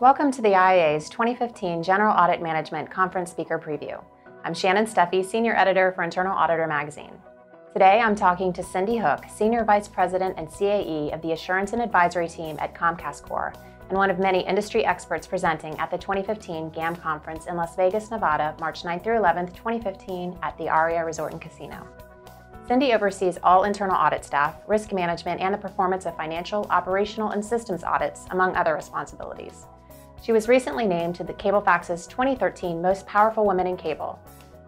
Welcome to the IA's 2015 General Audit Management Conference Speaker Preview. I'm Shannon Steffee, Senior Editor for Internal Auditor magazine. Today I'm talking to Cindi Hook, Senior Vice President and CAE of the Assurance and Advisory Team at Comcast Corp, and one of many industry experts presenting at the 2015 GAM Conference in Las Vegas, Nevada, March 9th through 11th, 2015 at the ARIA Resort and Casino. Cindi oversees all internal audit staff, risk management, and the performance of financial, operational, and systems audits, among other responsibilities. She was recently named to the Cablefax's 2013 Most Powerful Women in Cable.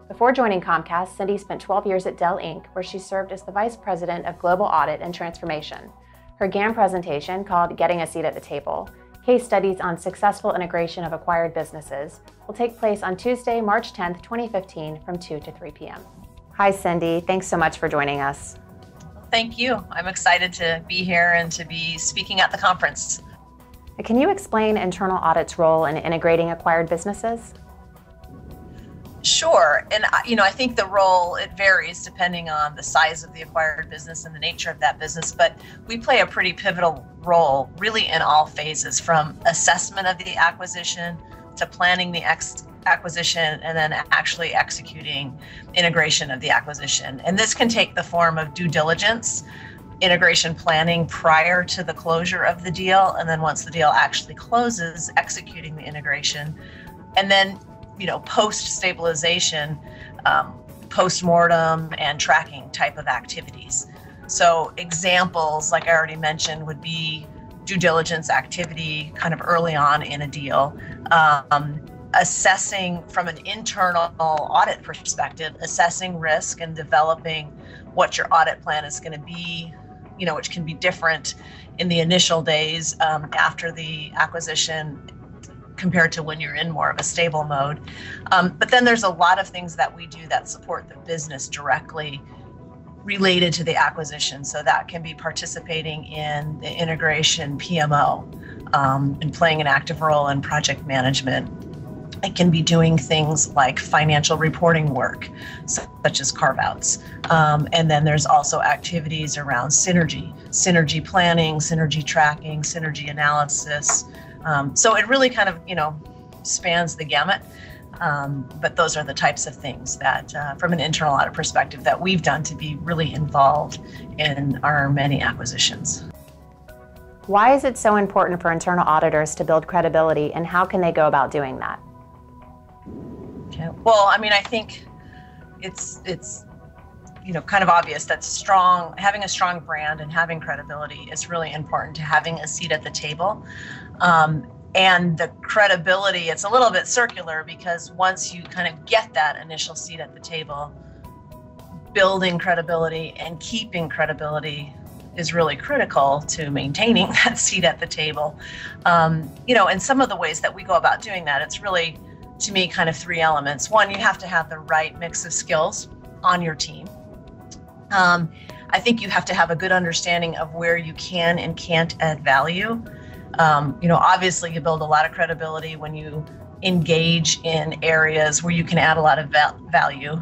Before joining Comcast, Cindi spent 12 years at Dell Inc., where she served as the Vice President of Global Audit and Transformation. Her GAM presentation, called Getting a Seat at the Table, Case Studies on Successful Integration of Acquired Businesses, will take place on Tuesday, March 10th, 2015 from 2 to 3 p.m. Hi, Cindi. Thanks so much for joining us. Thank you. I'm excited to be here and to be speaking at the conference. Can you explain internal audit's role in integrating acquired businesses? Sure. And I think the role, it varies depending on the size of the acquired business and the nature of that business, but we play a pretty pivotal role really in all phases, from assessment of the acquisition to planning the acquisition and then actually executing integration of the acquisition. And this can take the form of due diligence, integration planning prior to the closure of the deal, and then once the deal actually closes, executing the integration, and then post-stabilization, post-mortem and tracking type of activities. So examples, like I already mentioned, would be due diligence activity kind of early on in a deal, assessing from an internal audit perspective, assessing risk and developing what your audit plan is going to be, which can be different in the initial days after the acquisition compared to when you're in more of a stable mode. But then there's a lot of things that we do that support the business directly related to the acquisition. So that can be participating in the integration PMO and playing an active role in project management. It can be doing things like financial reporting work, such as carve-outs. And then there's also activities around synergy planning, synergy tracking, synergy analysis. So it really kind of, spans the gamut. But those are the types of things that, from an internal audit perspective, that we've done to be really involved in our many acquisitions. Why is it so important for internal auditors to build credibility, and how can they go about doing that? Okay. Well, I think it's kind of obvious that having a strong brand and having credibility is really important to having a seat at the table. And the credibility, it's a little bit circular, because once you kind of get that initial seat at the table, building credibility and keeping credibility is really critical to maintaining that seat at the table. And some of the ways that we go about doing that, it's really, to me, kind of three elements. One, you have to have the right mix of skills on your team. I think you have to have a good understanding of where you can and can't add value. Obviously you build a lot of credibility when you engage in areas where you can add a lot of value.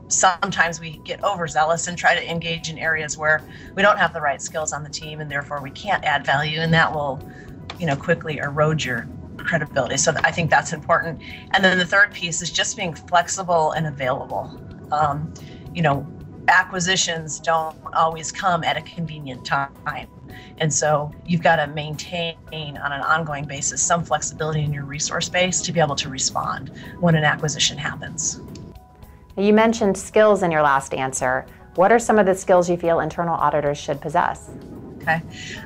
Sometimes we get overzealous and try to engage in areas where we don't have the right skills on the team, and therefore we can't add value, and that will, quickly erode your credibility. So I think that's important. And then the third piece is just being flexible and available. Acquisitions don't always come at a convenient time. And so you've got to maintain on an ongoing basis some flexibility in your resource base to be able to respond when an acquisition happens. You mentioned skills in your last answer. What are some of the skills you feel internal auditors should possess? Okay.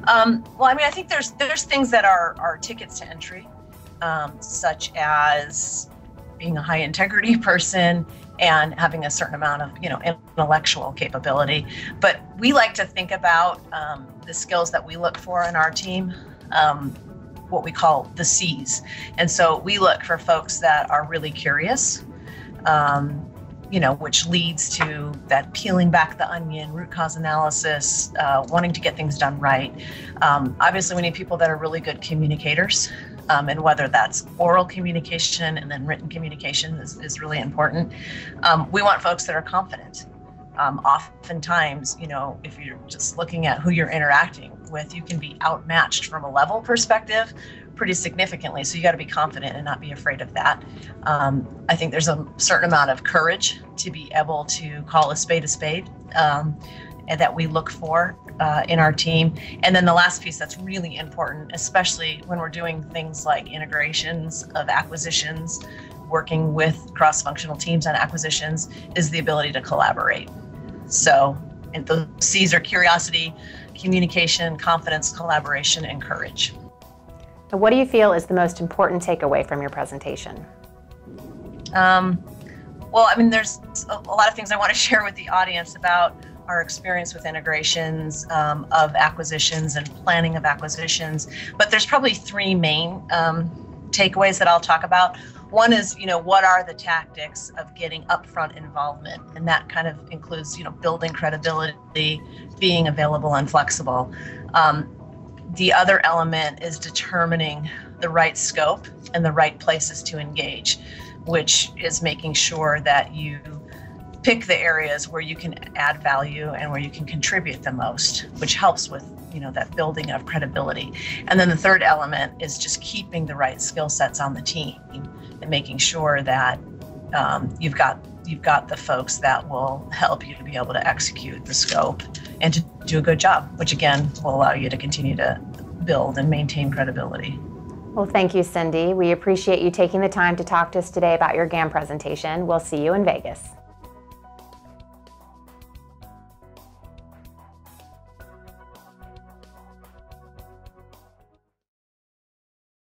I think there's things that are tickets to entry, such as being a high integrity person and having a certain amount of, intellectual capability. But we like to think about the skills that we look for in our team, what we call the C's. And so we look for folks that are really curious, which leads to that peeling back the onion, root cause analysis, wanting to get things done right. Obviously, we need people that are really good communicators. And whether that's oral communication and then written communication is really important. We want folks that are confident. Oftentimes, if you're just looking at who you're interacting with, you can be outmatched from a level perspective pretty significantly. So you got to be confident and not be afraid of that. I think there's a certain amount of courage to be able to call a spade, and that we look for in our team. And then the last piece that's really important, especially when we're doing things like integrations of acquisitions, working with cross-functional teams on acquisitions, is the ability to collaborate. So, and those C's are curiosity, communication, confidence, collaboration, and courage. And what do you feel is the most important takeaway from your presentation? Well, I mean, there's a lot of things I want to share with the audience about our experience with integrations of acquisitions and planning of acquisitions, but there's probably three main takeaways that I'll talk about. One is, what are the tactics of getting upfront involvement? And that kind of includes, building credibility, being available and flexible. The other element is determining the right scope and the right places to engage, which is making sure that you pick the areas where you can add value and where you can contribute the most, which helps with that building of credibility. And then the third element is just keeping the right skill sets on the team and making sure that you've got the folks that will help you to be able to execute the scope and to do a good job, which again will allow you to continue to build and maintain credibility. Well, thank you, Cindi. We appreciate you taking the time to talk to us today about your GAM presentation. We'll see you in Vegas.